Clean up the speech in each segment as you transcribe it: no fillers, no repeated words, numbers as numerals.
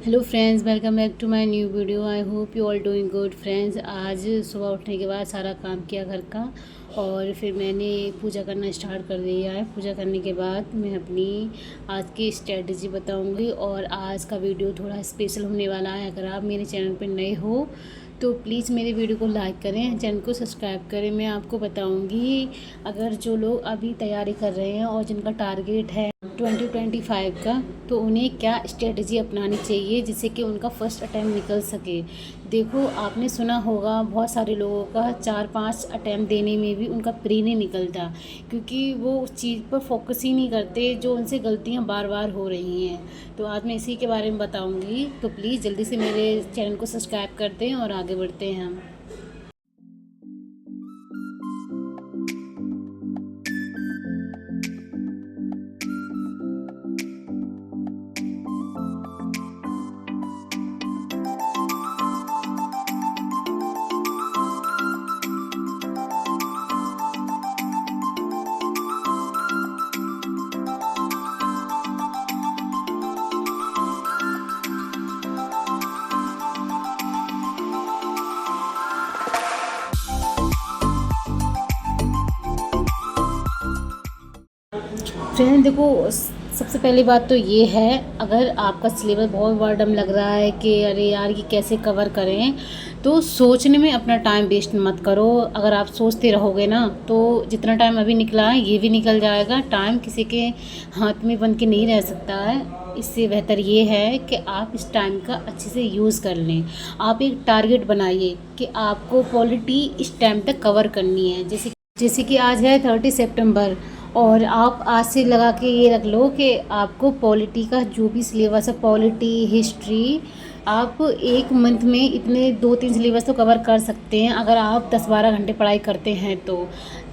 Hello friends, welcome back to my new video. I hope you all doing good friends. आज सुबह उठने के बाद सारा काम किया घर का और फिर मैंने पूजा करना स्टार्ट कर दिया है। पूजा करने के बाद मैं अपनी आज की स्ट्रेटजी बताऊंगी और आज का वीडियो थोड़ा स्पेशल होने वाला है। अगर आप मेरे चैनल पर नए हो तो प्लीज़ मेरे वीडियो को लाइक करें, चैनल को सब्सक्राइब करें। मैं आपको बताऊंगी अगर जो लोग अभी तैयारी कर रहे हैं और जिनका टारगेट है 2025 का, तो उन्हें क्या स्ट्रेटजी अपनानी चाहिए जिससे कि उनका फर्स्ट अटैम्प्ट निकल सके। देखो, आपने सुना होगा बहुत सारे लोगों का 4-5 अटैम्प्ट देने में भी उनका प्री नहीं निकलता, क्योंकि वो उस चीज़ पर फोकस ही नहीं करते जो उनसे गलतियां बार बार हो रही हैं। तो आज मैं इसी के बारे में बताऊंगी, तो प्लीज़ जल्दी से मेरे चैनल को सब्सक्राइब कर दें और आगे बढ़ते हैं हम। फ्रेंड देखो, सबसे पहली बात तो ये है, अगर आपका सिलेबस बहुत बर्डन लग रहा है कि अरे यार ये कैसे कवर करें, तो सोचने में अपना टाइम वेस्ट मत करो। अगर आप सोचते रहोगे ना तो जितना टाइम अभी निकला है ये भी निकल जाएगा। टाइम किसी के हाथ में बन के नहीं रह सकता है। इससे बेहतर ये है कि आप इस टाइम का अच्छे से यूज़ कर लें। आप एक टारगेट बनाइए कि आपको पॉलिटी इस टाइम तक कवर करनी है। जैसे कि आज है 30 सितंबर, और आप आज से लगा के ये रख लो कि आपको पॉलिटी का जो भी सिलेबस है, पॉलिटी, हिस्ट्री, आप एक मंथ में इतने 2-3 सिलेबस तो कवर कर सकते हैं अगर आप 10-12 घंटे पढ़ाई करते हैं तो।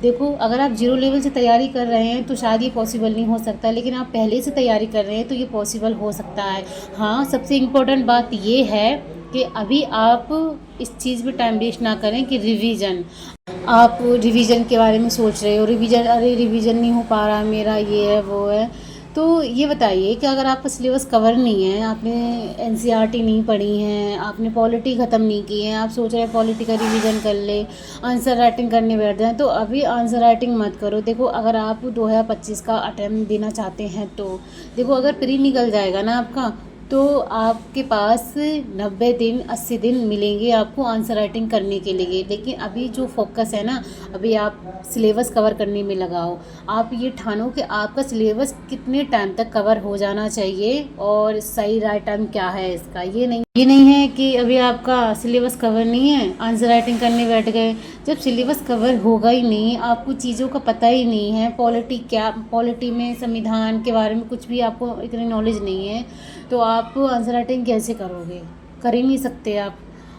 देखो, अगर आप जीरो लेवल से तैयारी कर रहे हैं तो शायद ये पॉसिबल नहीं हो सकता, लेकिन आप पहले से तैयारी कर रहे हैं तो ये पॉसिबल हो सकता है। हाँ, सबसे इम्पोर्टेंट बात ये है कि अभी आप इस चीज़ में टाइम वेस्ट ना करें कि रिवीजन, आप रिवीजन के बारे में सोच रहे हो, रिवीजन, अरे रिवीजन नहीं हो पा रहा मेरा, ये है वो है। तो ये बताइए कि अगर आपका सिलेबस कवर नहीं है, आपने एनसीईआरटी नहीं पढ़ी है, आपने पॉलिटी ख़त्म नहीं की है, आप सोच रहे हैं पॉलिटी का रिवीजन कर ले, आंसर राइटिंग करने बैठ जाएं, तो अभी आंसर राइटिंग मत करो। देखो, अगर आप 2025 का अटैम्प्ट देना चाहते हैं तो देखो, अगर प्री निकल जाएगा ना आपका, तो आपके पास 90 दिन 80 दिन मिलेंगे आपको आंसर राइटिंग करने के लिए। लेकिन अभी जो फोकस है ना, अभी आप सिलेबस कवर करने में लगाओ। आप ये ठानो कि आपका सिलेबस कितने टाइम तक कवर हो जाना चाहिए और सही राइट टाइम क्या है इसका। ये नहीं है कि अभी आपका सिलेबस कवर नहीं है, आंसर राइटिंग करने बैठ गए। जब सिलेबस कवर होगा ही नहीं, आपको चीज़ों का पता ही नहीं है, पॉलिटी में संविधान के बारे में कुछ भी आपको इतनी नॉलेज नहीं है, तो आप आंसर राइटिंग कैसे करोगे? कर ही नहीं सकते आप।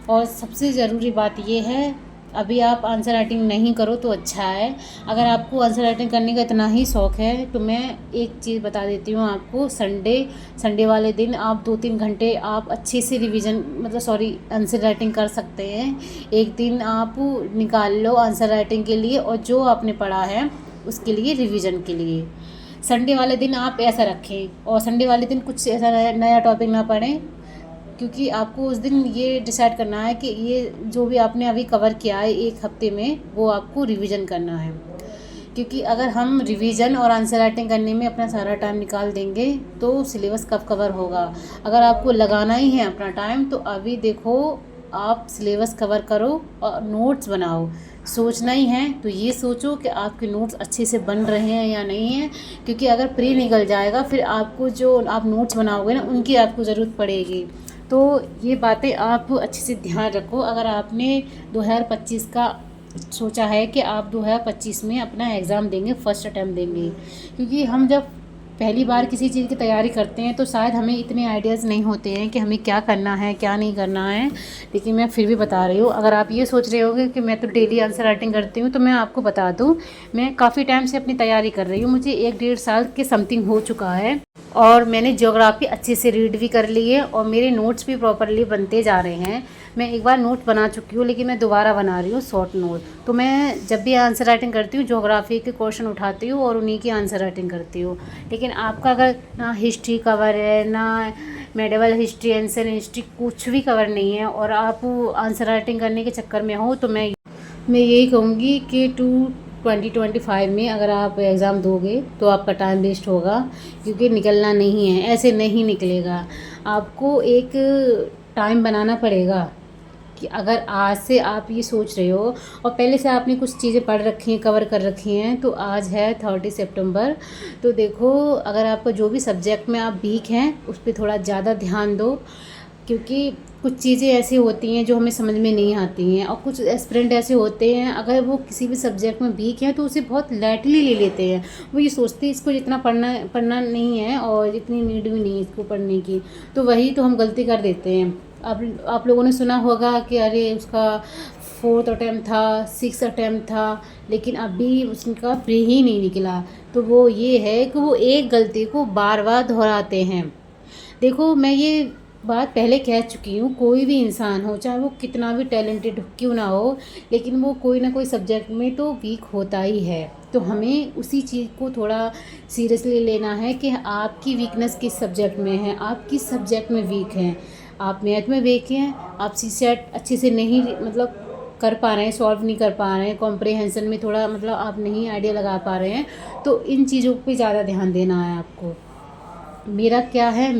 और सबसे ज़रूरी बात ये है, अभी आप आंसर राइटिंग नहीं करो तो अच्छा है। अगर आपको आंसर राइटिंग करने का इतना ही शौक़ है तो मैं एक चीज़ बता देती हूँ आपको। संडे वाले दिन आप 2-3 घंटे आप अच्छे से रिवीजन, मतलब सॉरी, आंसर राइटिंग कर सकते हैं। एक दिन आप निकाल लो आंसर राइटिंग के लिए और जो आपने पढ़ा है उसके लिए, रिवीजन के लिए। संडे वाले दिन आप ऐसा रखें, और संडे वाले दिन कुछ ऐसा नया टॉपिक ना पढ़ें, क्योंकि आपको उस दिन ये डिसाइड करना है कि ये जो भी आपने अभी कवर किया है एक हफ्ते में, वो आपको रिवीजन करना है। क्योंकि अगर हम रिवीजन और आंसर राइटिंग करने में अपना सारा टाइम निकाल देंगे तो सिलेबस कब कवर होगा। अगर आपको लगाना ही है अपना टाइम तो अभी देखो, आप सिलेबस कवर करो और नोट्स बनाओ। सोचना ही है तो ये सोचो कि आपके नोट्स अच्छे से बन रहे हैं या नहीं है, क्योंकि अगर प्री निकल जाएगा फिर आपको जो आप नोट्स बनाओगे ना, उनकी आपको ज़रूरत पड़ेगी। तो ये बातें आप अच्छे से ध्यान रखो। अगर आपने 2025 का सोचा है कि आप 2025 में अपना एग्ज़ाम देंगे, फर्स्ट अटैम्प्ट देंगे, क्योंकि हम जब पहली बार किसी चीज़ की तैयारी करते हैं तो शायद हमें इतने आइडियाज़ नहीं होते हैं कि हमें क्या करना है क्या नहीं करना है। लेकिन मैं फिर भी बता रही हूँ, अगर आप ये सोच रहे होगे कि मैं तो डेली आंसर राइटिंग करती हूँ, तो मैं आपको बता दूँ, मैं काफ़ी टाइम से अपनी तैयारी कर रही हूँ। मुझे 1-1.5 साल के समथिंग हो चुका है और मैंने ज्योग्राफी अच्छे से रीड भी कर ली है और मेरे नोट्स भी प्रॉपरली बनते जा रहे हैं। मैं एक बार नोट बना चुकी हूँ, लेकिन मैं दोबारा बना रही हूँ शॉर्ट नोट। तो मैं जब भी आंसर राइटिंग करती हूँ, ज्योग्राफी के क्वेश्चन उठाती हूँ और उन्हीं की आंसर राइटिंग करती हूँ। लेकिन आपका अगर ना हिस्ट्री कवर है, ना मेडिवल हिस्ट्री, एंशिएंट हिस्ट्री कुछ भी कवर नहीं है और आप आंसर राइटिंग करने के चक्कर में हो, तो मैं यही कहूँगी कि 2025 में अगर आप एग्ज़ाम दोगे तो आपका टाइम वेस्ट होगा, क्योंकि निकलना नहीं है, ऐसे नहीं निकलेगा। आपको एक टाइम बनाना पड़ेगा कि अगर आज से आप ये सोच रहे हो और पहले से आपने कुछ चीज़ें पढ़ रखी हैं, कवर कर रखी हैं, तो आज है 30 सितंबर, तो देखो अगर आपका जो भी सब्जेक्ट में आप वीक हैं उस पर थोड़ा ज़्यादा ध्यान दो, क्योंकि कुछ चीज़ें ऐसी होती हैं जो हमें समझ में नहीं आती हैं और कुछ एस्पिरेंट ऐसे होते हैं अगर वो किसी भी सब्जेक्ट में वीक हैं तो उसे बहुत लाइटली ले लेते हैं। वो ये सोचते हैं इसको जितना पढ़ना नहीं है और इतनी नीड भी नहीं है इसको पढ़ने की, तो वही तो हम गलती कर देते हैं। आप लोगों ने सुना होगा कि अरे उसका 4th अटैम्प्ट था, 6th अटैम्प्ट था, लेकिन अभी उसका प्री ही नहीं निकला। तो वो ये है कि वो एक गलती को बार बार दोहराते हैं। देखो मैं ये बात पहले कह चुकी हूँ, कोई भी इंसान हो चाहे वो कितना भी टैलेंटेड क्यों ना हो, लेकिन वो कोई ना कोई सब्जेक्ट में तो वीक होता ही है। तो हमें उसी चीज़ को थोड़ा सीरियसली लेना है कि आपकी वीकनेस किस सब्जेक्ट में है, आप किस सब्जेक्ट में वीक हैं। आप मैथ में वीक हैं, आप सीसेट अच्छे से नहीं कर पा रहे हैं, सॉल्व नहीं कर पा रहे हैं, कॉम्प्रिहेंशन में थोड़ा आप नहीं आइडिया लगा पा रहे हैं, तो इन चीज़ों पे ज़्यादा ध्यान देना है आपको। मेरा क्या है,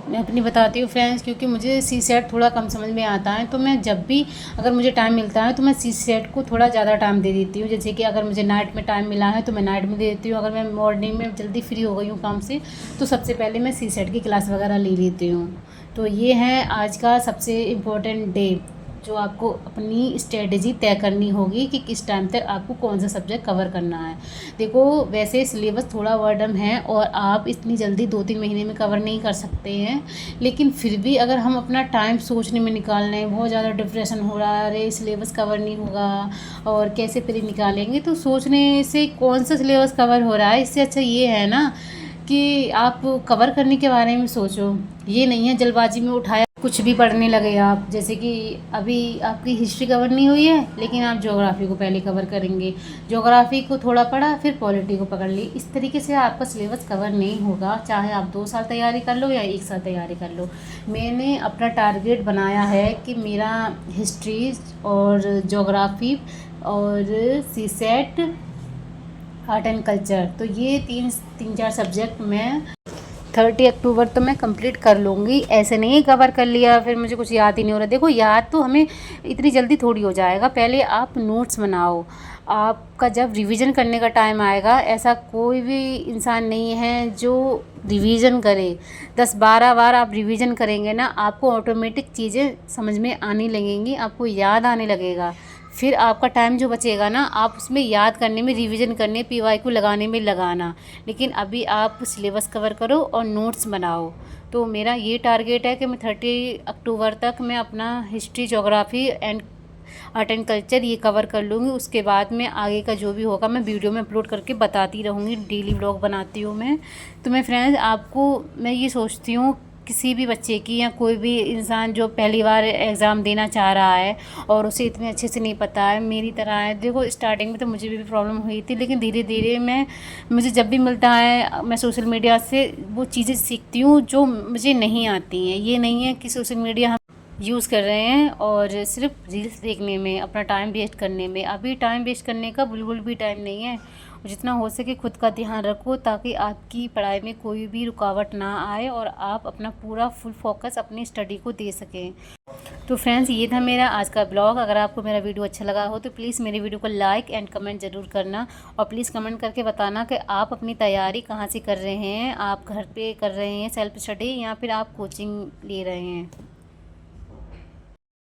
मैं अपनी बताती हूँ फ्रेंड्स, क्योंकि मुझे सीसेट थोड़ा कम समझ में आता है, तो मैं जब भी अगर मुझे टाइम मिलता है तो मैं सीसेट को थोड़ा ज़्यादा टाइम दे देती हूँ। जैसे कि अगर मुझे नाइट में टाइम मिला है तो मैं नाइट में दे देती हूँ, अगर मैं मॉर्निंग में जल्दी फ्री हो गई हूँ काम से तो सबसे पहले मैं सीसेट की क्लास वगैरह ले लेती हूँ। तो ये है आज का सबसे इम्पोर्टेंट डे, जो आपको अपनी स्ट्रेटजी तय करनी होगी कि किस टाइम तक आपको कौन सा सब्जेक्ट कवर करना है। देखो वैसे सिलेबस थोड़ा बर्डन है और आप इतनी जल्दी 2-3 महीने में कवर नहीं कर सकते हैं, लेकिन फिर भी अगर हम अपना टाइम सोचने में निकाल रहे हैं, बहुत ज़्यादा डिप्रेशन हो रहा है, अरे सिलेबस कवर नहीं होगा और कैसे फिर निकालेंगे, तो सोचने से कौन सा सिलेबस कवर हो रहा है, इससे अच्छा ये है ना कि आप कवर करने के बारे में सोचो। ये नहीं है जल्दबाजी में उठाया कुछ भी पढ़ने लगे आप, जैसे कि अभी आपकी हिस्ट्री कवर नहीं हुई है लेकिन आप ज्योग्राफी को पहले कवर करेंगे, ज्योग्राफी को थोड़ा पढ़ा फिर पॉलिटी को पकड़ ली। इस तरीके से आपका सिलेबस कवर नहीं होगा, चाहे आप 2 साल तैयारी कर लो या 1 साल तैयारी कर लो। मैंने अपना टारगेट बनाया है कि मेरा हिस्ट्री और ज्योग्राफी और सीसेट, आर्ट एंड कल्चर, तो ये 3-4 सब्जेक्ट मैं 30 अक्टूबर तो मैं कंप्लीट कर लूँगी। ऐसे नहीं कवर कर लिया फिर मुझे कुछ याद ही नहीं हो रहा। देखो याद तो हमें इतनी जल्दी थोड़ी हो जाएगा, पहले आप नोट्स बनाओ। आपका जब रिवीजन करने का टाइम आएगा, ऐसा कोई भी इंसान नहीं है जो रिवीजन करे, 10-12 बार आप रिवीजन करेंगे ना, आपको ऑटोमेटिक चीज़ें समझ में आने लगेंगी, आपको याद आने लगेगा। फिर आपका टाइम जो बचेगा ना, आप उसमें याद करने में, रिवीजन करने, PYQ लगाने में लगाना। लेकिन अभी आप सिलेबस कवर करो और नोट्स बनाओ। तो मेरा ये टारगेट है कि मैं 30 अक्टूबर तक मैं अपना history, geography and art and culture ये कवर कर लूँगी। उसके बाद में आगे का जो भी होगा मैं वीडियो में अपलोड करके बताती रहूँगी, डेली व्लॉग बनाती हूँ मैं। तो मैं फ्रेंड्स आपको मैं ये सोचती हूँ, किसी भी बच्चे की या कोई भी इंसान जो पहली बार एग्ज़ाम देना चाह रहा है और उसे इतने अच्छे से नहीं पता है, मेरी तरह है। देखो स्टार्टिंग में तो मुझे भी प्रॉब्लम हुई थी, लेकिन धीरे धीरे मुझे जब भी मिलता है मैं सोशल मीडिया से वो चीज़ें सीखती हूँ जो मुझे नहीं आती हैं। ये नहीं है कि सोशल मीडिया हम यूज़ कर रहे हैं और सिर्फ रील्स देखने में अपना टाइम वेस्ट करने में। अभी टाइम वेस्ट करने का बिल्कुल भी टाइम नहीं है। जितना हो सके खुद का ध्यान रखो ताकि आपकी पढ़ाई में कोई भी रुकावट ना आए और आप अपना पूरा फुल फोकस अपनी स्टडी को दे सकें। तो फ्रेंड्स ये था मेरा आज का ब्लॉग। अगर आपको मेरा वीडियो अच्छा लगा हो तो प्लीज़ मेरे वीडियो को लाइक एंड कमेंट ज़रूर करना और प्लीज़ कमेंट करके बताना कि आप अपनी तैयारी कहाँ से कर रहे हैं, आप घर पे कर रहे हैं सेल्फ स्टडी या फिर आप कोचिंग ले रहे हैं।